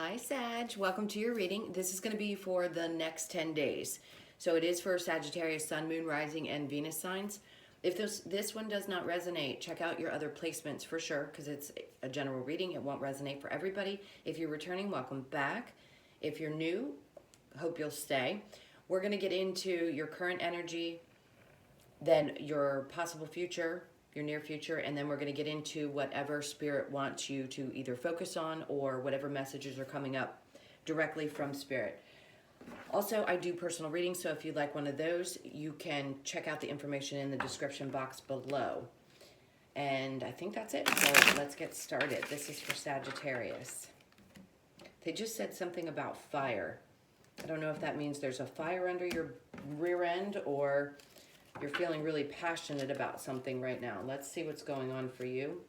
Hi Sag, welcome to your reading. This is going to be for the next 10 days. So it is for Sagittarius, Sun, Moon, Rising, and Venus signs. If this one does not resonate, check out your other placements for sure, because it's a general reading. It won't resonate for everybody. If you're returning, welcome back. If you're new, hope you'll stay. We're going to get into your current energy, then your possible future, your near future, and then we're going to get into whatever Spirit wants you to either focus on or whatever messages are coming up directly from Spirit. Also, I do personal readings, so if you'd like one of those, you can check out the information in the description box below. And I think that's it, so let's get started. This is for Sagittarius. They just said something about fire. I don't know if that means there's a fire under your rear end or you're feeling really passionate about something right now. Let's see what's going on for you.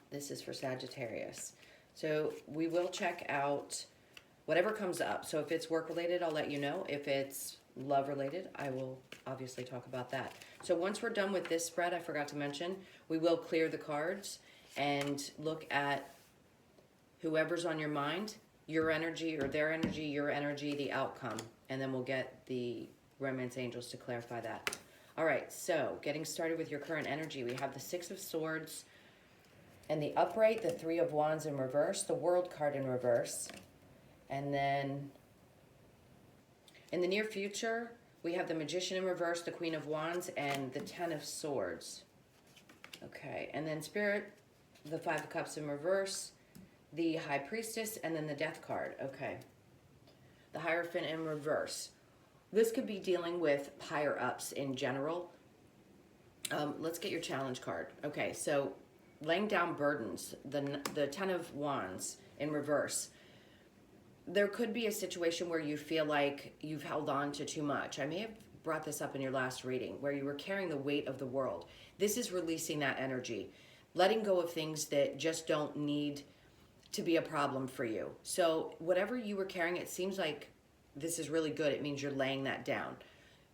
This is for Sagittarius. So we will check out whatever comes up. So if it's work related, I'll let you know. If it's love related, I will obviously talk about that. So once we're done with this spread, I forgot to mention, we will clear the cards and look at whoever's on your mind, your energy or their energy, your energy, the outcome. And then we'll get the romance angels to clarify that. All right, so getting started with your current energy, we have the Six of Swords and the upright, the Three of Wands in reverse, the World card in reverse. And then in the near future, we have the Magician in reverse, the Queen of Wands, and the Ten of Swords. Okay, and then Spirit, the Five of Cups in reverse, the High Priestess, and then the Death card. Okay, the Hierophant in reverse. This could be dealing with higher ups in general. Let's get your challenge card. Okay, so laying down burdens, the Ten of Wands in reverse. There could be a situation where you feel like you've held on to too much. I may have brought this up in your last reading, where you were carrying the weight of the world. This is releasing that energy, letting go of things that just don't need to be a problem for you. So whatever you were carrying, it seems like this is really good. It means you're laying that down.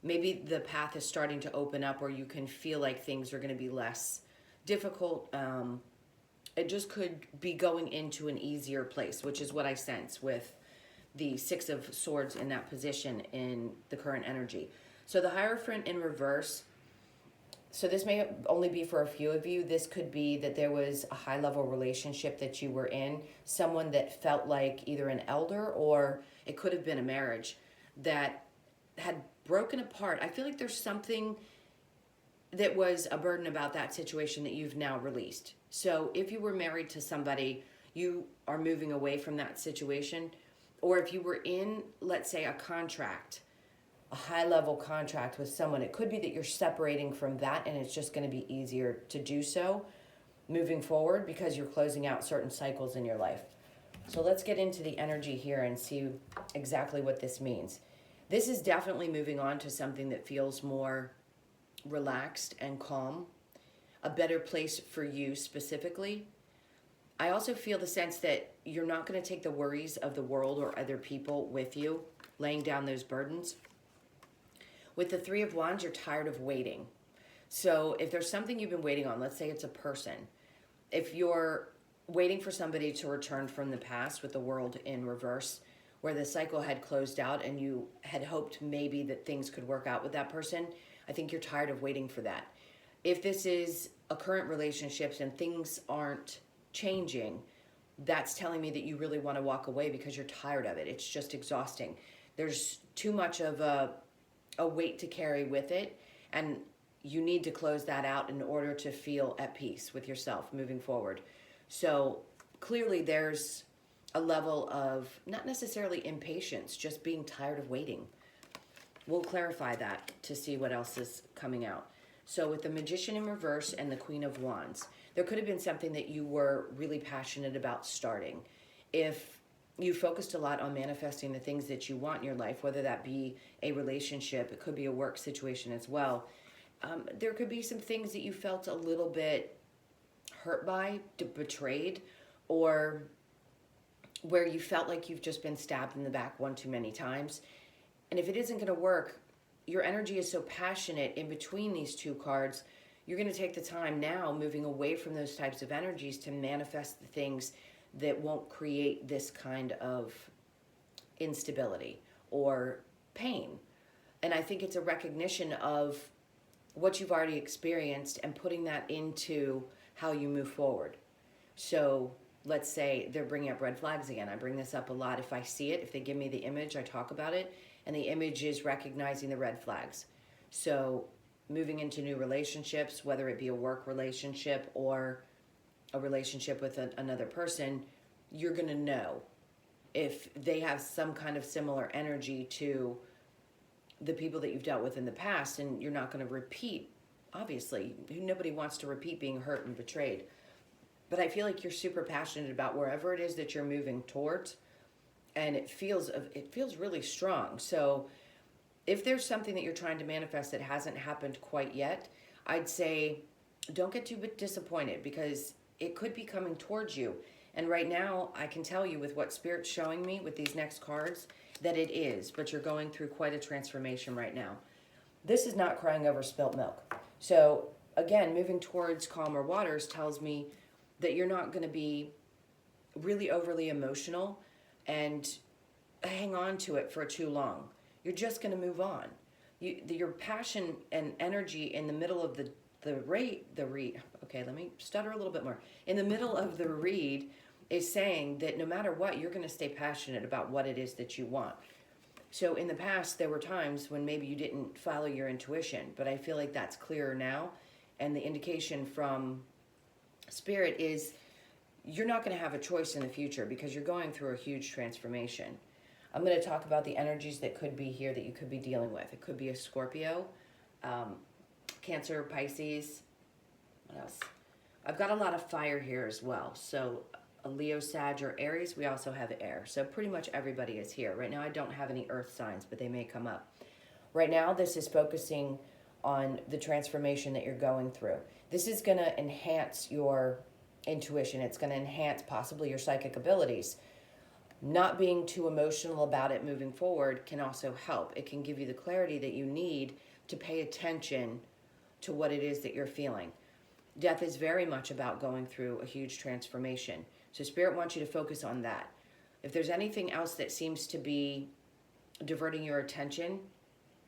Maybe the path is starting to open up where you can feel like things are going to be less difficult. It just could be going into an easier place, which is what I sense with the Six of Swords in that position in the current energy. So the Hierophant in reverse, so this may only be for a few of you. This could be that there was a high-level relationship that you were in, someone that felt like either an elder or it could have been a marriage that had broken apart. I feel like there's something that was a burden about that situation that you've now released. So if you were married to somebody, you are moving away from that situation. Or if you were in, let's say, a contract, a high-level contract with someone, it could be that you're separating from that and it's just going to be easier to do so moving forward because you're closing out certain cycles in your life. So let's get into the energy here and see exactly what this means. This is definitely moving on to something that feels more relaxed and calm, a better place for you specifically. I also feel the sense that you're not going to take the worries of the world or other people with you, laying down those burdens. With the Three of Wands, you're tired of waiting. So if there's something you've been waiting on, let's say it's a person. If you're waiting for somebody to return from the past with the World in reverse, where the cycle had closed out and you had hoped maybe that things could work out with that person, I think you're tired of waiting for that. If this is a current relationship and things aren't changing, that's telling me that you really want to walk away because you're tired of it. It's just exhausting. There's too much of a weight to carry with it, and you need to close that out in order to feel at peace with yourself moving forward. So clearly there's a level of not necessarily impatience, just being tired of waiting. We'll clarify that to see what else is coming out. So with the Magician in reverse and the Queen of Wands, there could have been something that you were really passionate about starting. If you focused a lot on manifesting the things that you want in your life, whether that be a relationship, it could be a work situation as well. There could be some things that you felt a little bit hurt by, betrayed, or where you felt like you've just been stabbed in the back one too many times. And if it isn't going to work, your energy is so passionate in between these two cards, you're going to take the time now, moving away from those types of energies, to manifest the things that won't create this kind of instability or pain. And I think it's a recognition of what you've already experienced and putting that into how you move forward. So let's say they're bringing up red flags again. I bring this up a lot. If I see it, if they give me the image, I talk about it. And the image is recognizing the red flags. So moving into new relationships, whether it be a work relationship or a relationship with another person, you're going to know if they have some kind of similar energy to the people that you've dealt with in the past, and you're not going to repeat. Obviously, nobody wants to repeat being hurt and betrayed. But I feel like you're super passionate about wherever it is that you're moving towards, and it feels really strong. So if there's something that you're trying to manifest that hasn't happened quite yet, I'd say don't get too disappointed, because it could be coming towards you. And right now, I can tell you with what Spirit's showing me with these next cards that it is, but you're going through quite a transformation right now. This is not crying over spilt milk. So again, moving towards calmer waters tells me that you're not going to be really overly emotional and hang on to it for too long. You're just going to move on. Your passion and energy in the middle of the read, okay, let me stutter a little bit more. In the middle of the read is saying that no matter what, you're going to stay passionate about what it is that you want. So in the past, there were times when maybe you didn't follow your intuition, but I feel like that's clearer now. And the indication from Spirit is you're not going to have a choice in the future, because you're going through a huge transformation. I'm going to talk about the energies that could be here that you could be dealing with. It could be a Scorpio, Cancer, Pisces. What else? I've got a lot of fire here as well. So a Leo, Sag, or Aries. We also have air. So pretty much everybody is here. Right now I don't have any earth signs, but they may come up. Right now this is focusing on the transformation that you're going through. This is going to enhance your intuition. It's going to enhance possibly your psychic abilities. Not being too emotional about it moving forward can also help. It can give you the clarity that you need to pay attention to what it is that you're feeling. Death is very much about going through a huge transformation. So Spirit wants you to focus on that. If there's anything else that seems to be diverting your attention,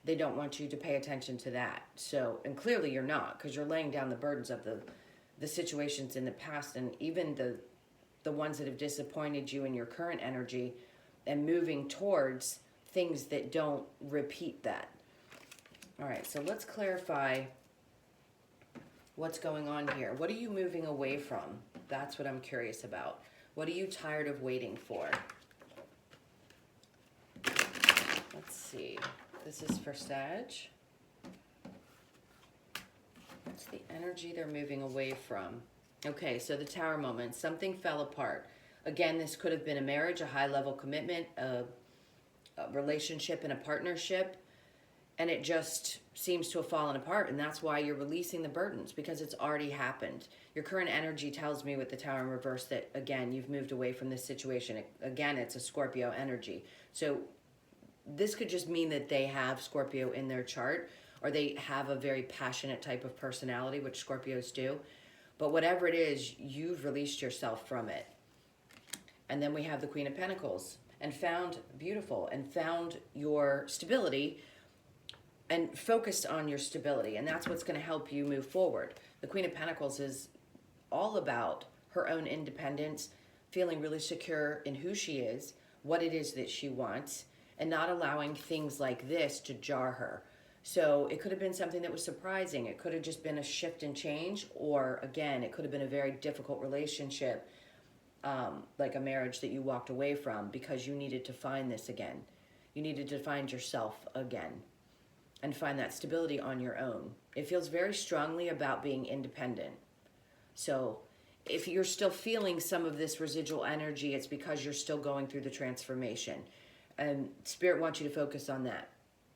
they don't want you to pay attention to that. So, and clearly you're not, because you're laying down the burdens of the situations in the past, and even the ones that have disappointed you in your current energy, and moving towards things that don't repeat that. All right, so let's clarify what's going on here. What are you moving away from? That's what I'm curious about. What are you tired of waiting for? Let's see. This is for Sag. What's the energy they're moving away from? Okay, so the Tower moment. Something fell apart. Again, this could have been a marriage, a high-level commitment, a relationship, and a partnership. And it just seems to have fallen apart, and that's why you're releasing the burdens, because it's already happened. Your current energy tells me with the Tower in reverse that, again, you've moved away from this situation. Again, it's a Scorpio energy. So this could just mean that they have Scorpio in their chart, or they have a very passionate type of personality, which Scorpios do. But whatever it is, you've released yourself from it. And then we have the Queen of Pentacles, and found your stability, and focused on your stability, and that's what's going to help you move forward. The Queen of Pentacles is all about her own independence, feeling really secure in who she is, what it is that she wants, and not allowing things like this to jar her. So it could have been something that was surprising. It could have just been a shift and change, or again, it could have been a very difficult relationship, like a marriage that you walked away from because you needed to find this again. You needed to find yourself again and find that stability on your own. It feels very strongly about being independent. So if you're still feeling some of this residual energy, it's because you're still going through the transformation. And Spirit wants you to focus on that,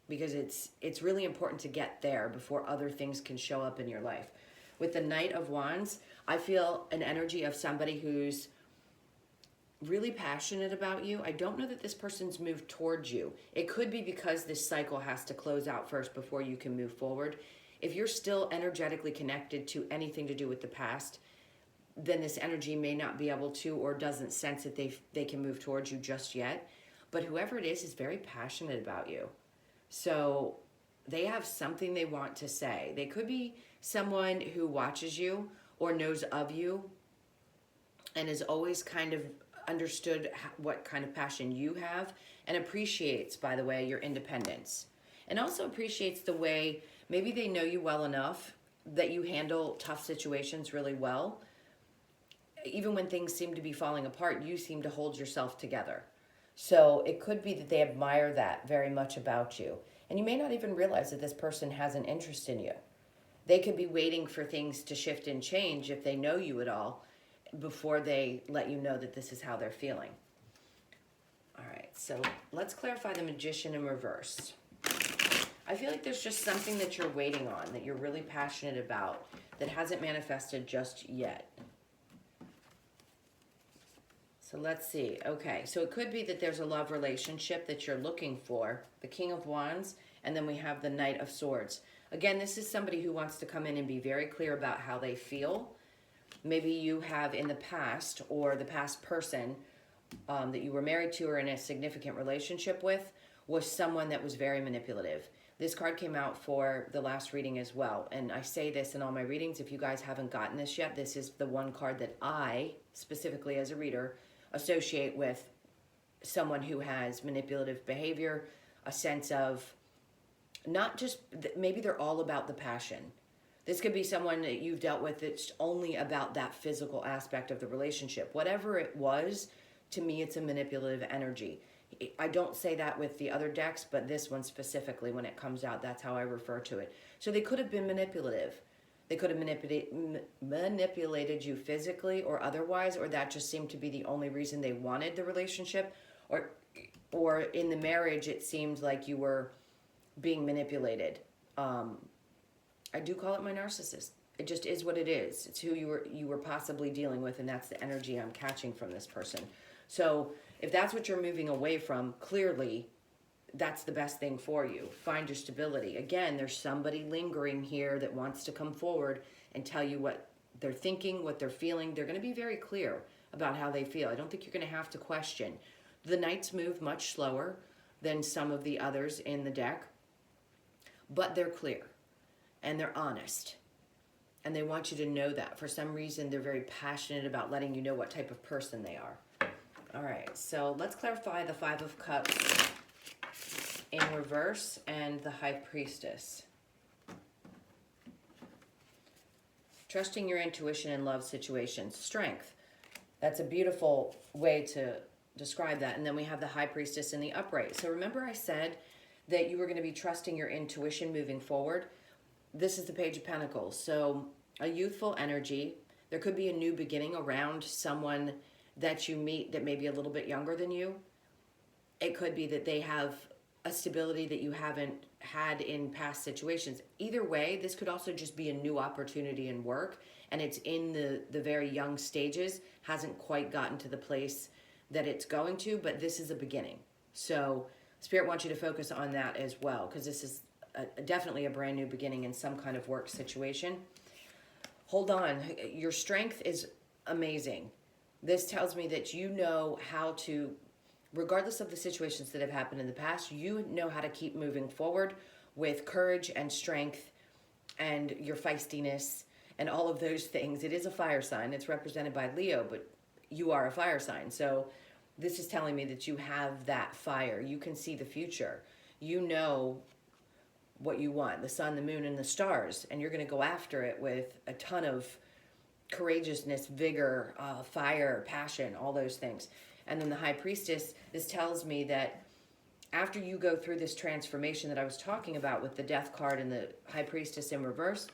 because it's really important to get there before other things can show up in your life. With the Knight of Wands, I feel an energy of somebody who's really passionate about you. I don't know that this person's moved towards you. It could be because this cycle has to close out first before you can move forward. If you're still energetically connected to anything to do with the past, then this energy may not be able to, or doesn't sense that they can move towards you just yet. But whoever it is very passionate about you. So they have something they want to say. They could be someone who watches you or knows of you and has always kind of understood what kind of passion you have, and appreciates, by the way, your independence. And also appreciates the way maybe they know you well enough that you handle tough situations really well. Even when things seem to be falling apart, you seem to hold yourself together. So it could be that they admire that very much about you. And you may not even realize that this person has an interest in you. They could be waiting for things to shift and change if they know you at all before they let you know that this is how they're feeling. All right, so let's clarify the Magician in reverse. I feel like there's just something that you're waiting on, that you're really passionate about, that hasn't manifested just yet. So let's see. Okay, so it could be that there's a love relationship that you're looking for, the King of Wands, and then we have the Knight of Swords. Again, this is somebody who wants to come in and be very clear about how they feel. Maybe you have in the past, or the past person that you were married to or in a significant relationship with was someone that was very manipulative. This card came out for the last reading as well. And I say this in all my readings. If you guys haven't gotten this yet, this is the one card that I, specifically as a reader, associate with someone who has manipulative behavior, a sense of not just, maybe they're all about the passion. This could be someone that you've dealt with that's only about that physical aspect of the relationship. Whatever it was, to me, it's a manipulative energy. I don't say that with the other decks, but this one specifically, when it comes out, that's how I refer to it. So they could have been manipulative. They could have manipulated you physically or otherwise, or that just seemed to be the only reason they wanted the relationship. Or in the marriage, it seemed like you were being manipulated. I do call it my narcissist. It just is what it is. It's who you were possibly dealing with, and that's the energy I'm catching from this person. So if that's what you're moving away from, clearly that's the best thing for you. Find your stability. Again, there's somebody lingering here that wants to come forward and tell you what they're thinking, what they're feeling. They're going to be very clear about how they feel. I don't think you're going to have to question. The Knights move much slower than some of the others in the deck, but they're clear and they're honest. And they want you to know that. For some reason, they're very passionate about letting you know what type of person they are. All right, so let's clarify the Five of Cups in reverse and the High Priestess. Trusting your intuition in love situations. Strength. That's a beautiful way to describe that. And then we have the High Priestess in the upright. So remember I said that you were going to be trusting your intuition moving forward. This is the Page of Pentacles. So a youthful energy. There could be a new beginning around someone that you meet that may be a little bit younger than you. It could be that they have a stability that you haven't had in past situations. Either way, this could also just be a new opportunity in work, and it's in the very young stages, hasn't quite gotten to the place that it's going to, but this is a beginning. So Spirit wants you to focus on that as well, because this is definitely a brand new beginning in some kind of work situation. Hold on. Your strength is amazing. This tells me that you know how to, regardless of the situations that have happened in the past, you know how to keep moving forward with courage and strength and your feistiness and all of those things. It is a fire sign. It's represented by Leo, but you are a fire sign. So this is telling me that you have that fire. You can see the future. You know what you want, the sun, the moon, and the stars, and you're going to go after it with a ton of courageousness, vigor, fire, passion, all those things. And then the High Priestess, this tells me that after you go through this transformation that I was talking about with the Death card and the High Priestess in reverse,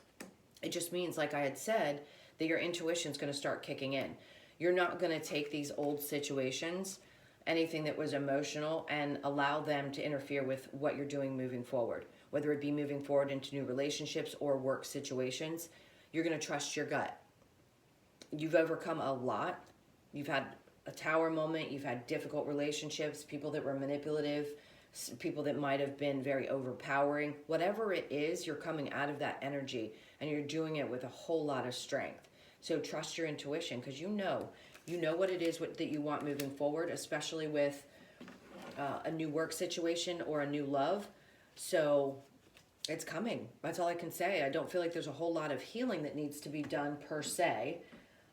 it just means, like I had said, that your intuition's going to start kicking in. You're not going to take these old situations, anything that was emotional, and allow them to interfere with what you're doing moving forward, whether it be moving forward into new relationships or work situations. You're going to trust your gut. You've overcome a lot. You've had a tower moment. You've had difficult relationships, people that were manipulative, people that might have been very overpowering. Whatever it is, you're coming out of that energy and you're doing it with a whole lot of strength. So trust your intuition, because you know what it is that you want moving forward, especially with a new work situation or a new love. So it's coming. That's all I can say. I don't feel like there's a whole lot of healing that needs to be done per se.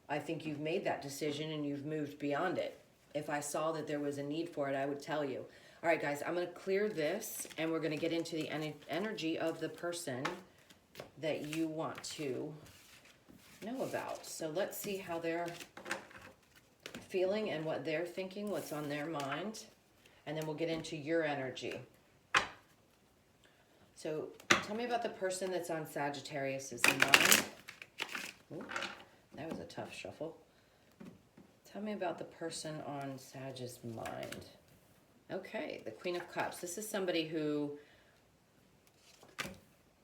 I think you've made that decision and you've moved beyond it. If I saw that there was a need for it, I would tell you. All right, guys, I'm going to clear this and we're going to get into the energy of the person that you want to know about. So let's see how they're feeling and what they're thinking, what's on their mind, and then we'll get into your energy. So tell me about the person that's on Sagittarius's mind. Ooh, that was a tough shuffle. Tell me about the person on Sag's mind. Okay, the Queen of Cups. This is somebody who,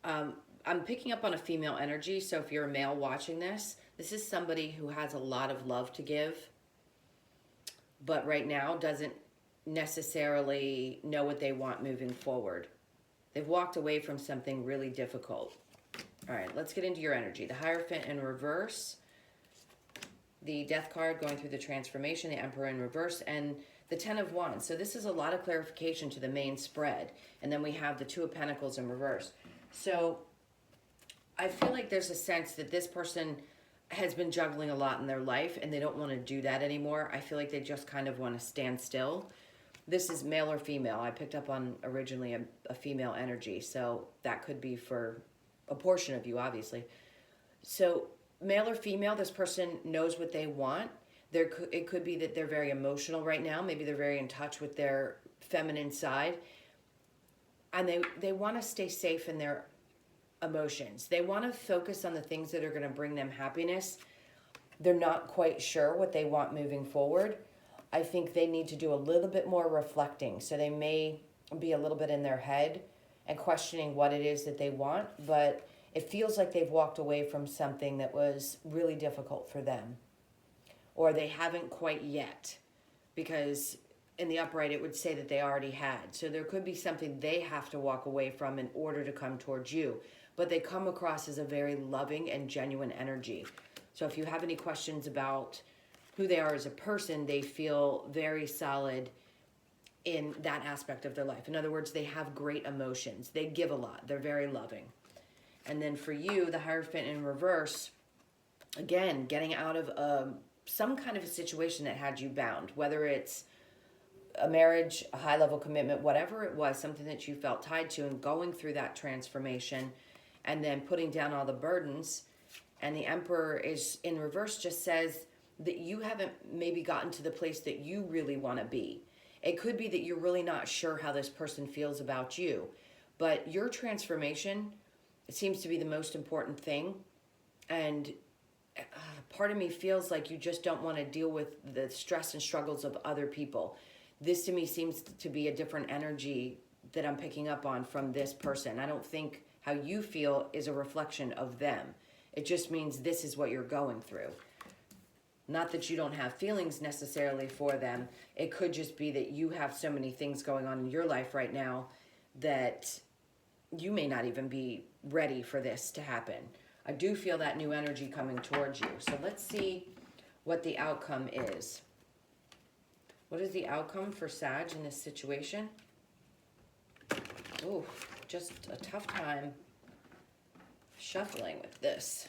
I'm picking up on a female energy, so if you're a male watching this, this is somebody who has a lot of love to give, but right now doesn't necessarily know what they want moving forward. They've walked away from something really difficult. All right, let's get into your energy. The Hierophant in reverse, the Death card going through the transformation, the Emperor in reverse, and the Ten of Wands. So this is a lot of clarification to the main spread. And then we have the Two of Pentacles in reverse. So I feel like there's a sense that this person has been juggling a lot in their life and they don't want to do that anymore. I feel like they just kind of want to stand still. This is male or female. I picked up on originally a female energy, so that could be for a portion of you, obviously. So male or female, this person knows what they want. It could be that they're very emotional right now. Maybe they're very in touch with their feminine side. And they want to stay safe in their emotions. They want to focus on the things that are going to bring them happiness. They're not quite sure what they want moving forward. I think they need to do a little bit more reflecting. So they may be a little bit in their head and questioning what it is that they want, but it feels like they've walked away from something that was really difficult for them. Or they haven't quite yet, because in the upright it would say that they already had. So there could be something they have to walk away from in order to come towards you. But they come across as a very loving and genuine energy. So if you have any questions about who they are as a person, they feel very solid in that aspect of their life. In other words, they have great emotions. They give a lot. They're very loving. And then for you, the Hierophant in reverse, again, getting out of some kind of a situation that had you bound, whether it's a marriage, a high-level commitment, whatever it was, something that you felt tied to, and going through that transformation and then putting down all the burdens. And the Emperor is in reverse, just says that you haven't maybe gotten to the place that you really want to be. It could be that you're really not sure how this person feels about you, but your transformation, it seems to be the most important thing. And part of me feels like you just don't want to deal with the stress and struggles of other people. This to me seems to be a different energy that I'm picking up on from this person. I don't think how you feel is a reflection of them. It just means this is what you're going through. Not that you don't have feelings necessarily for them. It could just be that you have so many things going on in your life right now that you may not even be ready for this to happen. I do feel that new energy coming towards you. So let's see what the outcome is. What is the outcome for Sag in this situation? Ooh, just a tough time shuffling with this.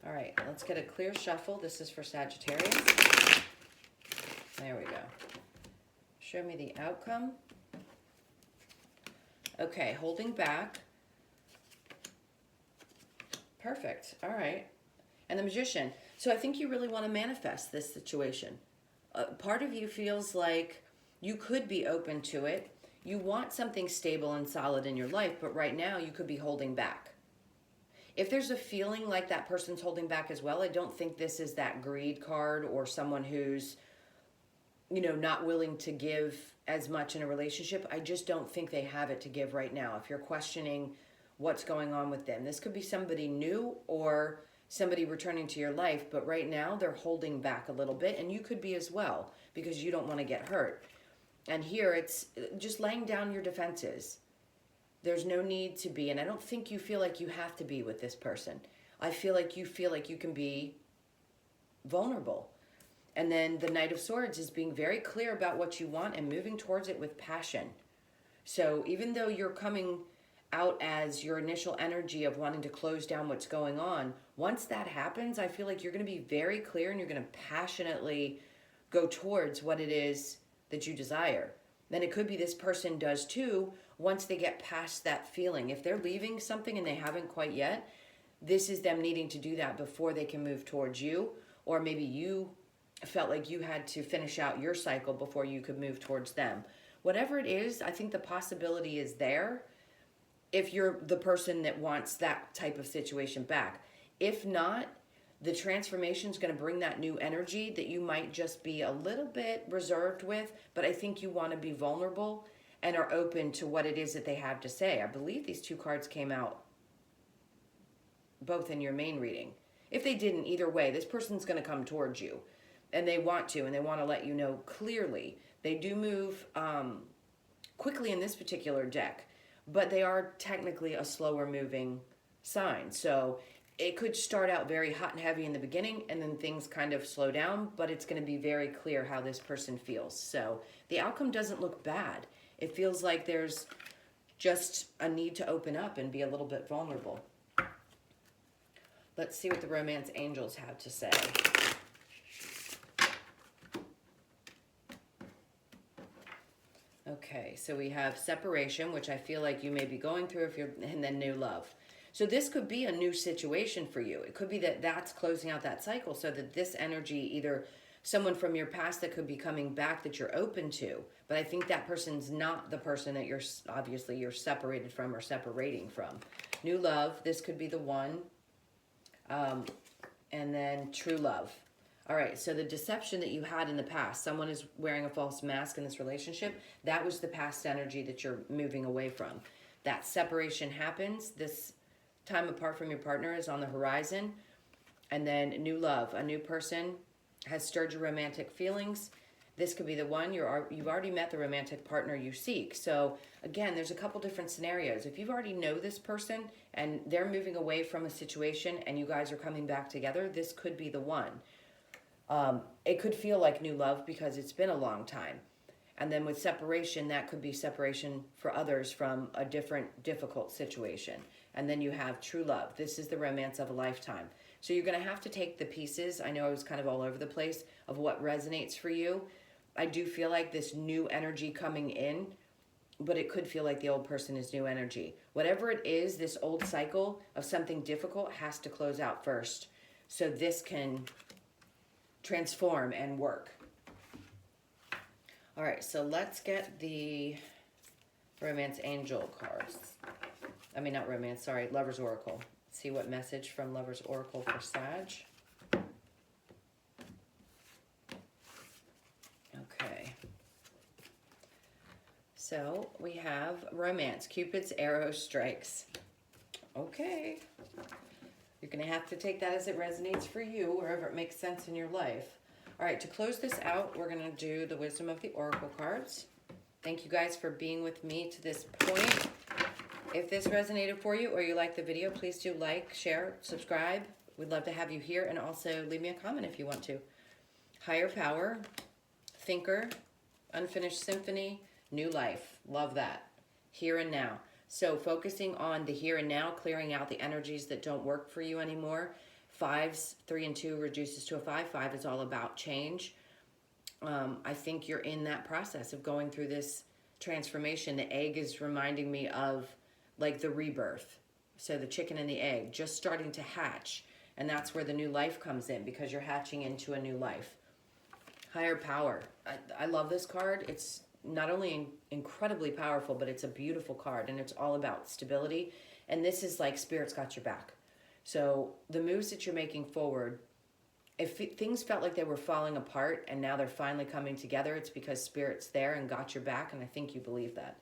All right, let's get a clear shuffle. This is for Sagittarius. There we go. Show me the outcome. Okay, holding back. Perfect. All right. And the Magician. So I think you really want to manifest this situation. Part of you feels like you could be open to it. You want something stable and solid in your life, but right now you could be holding back. If there's a feeling like that person's holding back as well, I don't think this is that greed card or someone who's, not willing to give as much in a relationship. I just don't think they have it to give right now. If you're questioning what's going on with them, this could be somebody new or somebody returning to your life, but right now they're holding back a little bit, and you could be as well because you don't want to get hurt. And here it's just laying down your defenses. There's no need to be, and I don't think you feel like you have to be with this person. I feel like you can be vulnerable. And then the Knight of Swords is being very clear about what you want and moving towards it with passion. So even though you're coming out as your initial energy of wanting to close down what's going on, once that happens, I feel like you're going to be very clear and you're going to passionately go towards what it is that you desire. Then it could be this person does too, once they get past that feeling. If they're leaving something and they haven't quite yet, this is them needing to do that before they can move towards you. Or maybe you felt like you had to finish out your cycle before you could move towards them. Whatever it is, I think the possibility is there if you're the person that wants that type of situation back. If not, the transformation is going to bring that new energy that you might just be a little bit reserved with, but I think you want to be vulnerable and are open to what it is that they have to say. I believe these two cards came out both in your main reading. If they didn't, either way, this person's going to come towards you, and they want to let you know clearly. They do move quickly in this particular deck, but they are technically a slower moving sign. So it could start out very hot and heavy in the beginning, and then things kind of slow down, but it's going to be very clear how this person feels. So the outcome doesn't look bad. It feels like there's just a need to open up and be a little bit vulnerable. Let's see what the romance angels have to say. Okay, so we have separation, which I feel like you may be going through, and then new love. So this could be a new situation for you. It could be that that's closing out that cycle, so that this energy, either someone from your past that could be coming back that you're open to, but I think that person's not the person that you're separated from or separating from. New love, this could be the one. And then true love. All right, so the deception that you had in the past, someone is wearing a false mask in this relationship, that was the past energy that you're moving away from. That separation happens. This time apart from your partner is on the horizon. And then new love, a new person has stirred your romantic feelings. This could be the one. You've already met the romantic partner you seek. So again, there's a couple different scenarios. If you've already know this person and they're moving away from a situation and you guys are coming back together, this could be the one. It could feel like new love because it's been a long time. And then with separation, that could be separation for others from a different difficult situation. And then you have true love. This is the romance of a lifetime. So you're going to have to take the pieces. I know I was kind of all over the place of what resonates for you. I do feel like this new energy coming in, but it could feel like the old person is new energy. Whatever it is, this old cycle of something difficult has to close out first, so this can transform and work. All right, so let's get the romance angel cards. I mean, not romance, sorry, Lover's Oracle. See what message from Lover's Oracle for Sag. Okay. So we have romance. Cupid's arrow strikes. Okay. You're going to have to take that as it resonates for you, wherever it makes sense in your life. All right, to close this out, we're going to do the Wisdom of the Oracle cards. Thank you guys for being with me to this point. If this resonated for you or you like the video, please do like, share, subscribe. We'd love to have you here, and also leave me a comment if you want to. Higher power, thinker, unfinished symphony, new life. Love that. Here and now. So focusing on the here and now, clearing out the energies that don't work for you anymore. Fives, 3 and 2 reduces to a 5. 5 is all about change. I think you're in that process of going through this transformation. The egg is reminding me of like the rebirth. So the chicken and the egg just starting to hatch. And that's where the new life comes in, because you're hatching into a new life. Higher power. I love this card. It's not only incredibly powerful, but it's a beautiful card, and it's all about stability. And this is like Spirit's got your back. So the moves that you're making forward, if things felt like they were falling apart and now they're finally coming together, it's because Spirit's there and got your back, and I think you believe that.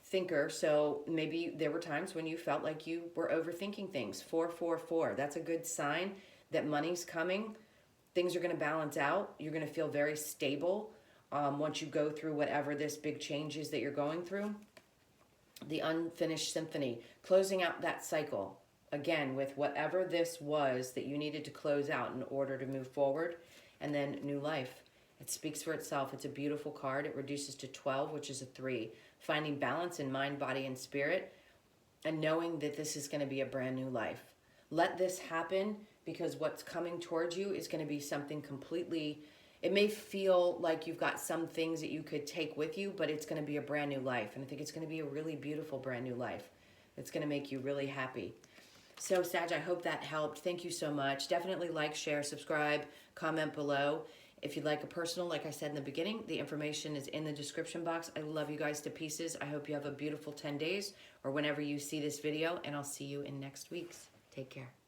Thinker, so maybe there were times when you felt like you were overthinking things. 4, 4, 4. That's a good sign that money's coming. Things are going to balance out. You're going to feel very stable once you go through whatever this big change is that you're going through. The unfinished symphony, closing out that cycle. again, with whatever this was that you needed to close out in order to move forward, and then new life. It speaks for itself. It's a beautiful card. It reduces to 12, which is a 3. Finding balance in mind, body, and spirit, and knowing that this is going to be a brand new life. Let this happen, because what's coming towards you is going to be something completely, it may feel like you've got some things that you could take with you, but it's going to be a brand new life. And I think it's going to be a really beautiful brand new life. It's going to make you really happy. So Sag, I hope that helped. Thank you so much. Definitely like, share, subscribe, comment below. If you'd like a personal, like I said in the beginning, the information is in the description box. I love you guys to pieces. I hope you have a beautiful 10 days or whenever you see this video, and I'll see you in next week's. Take care.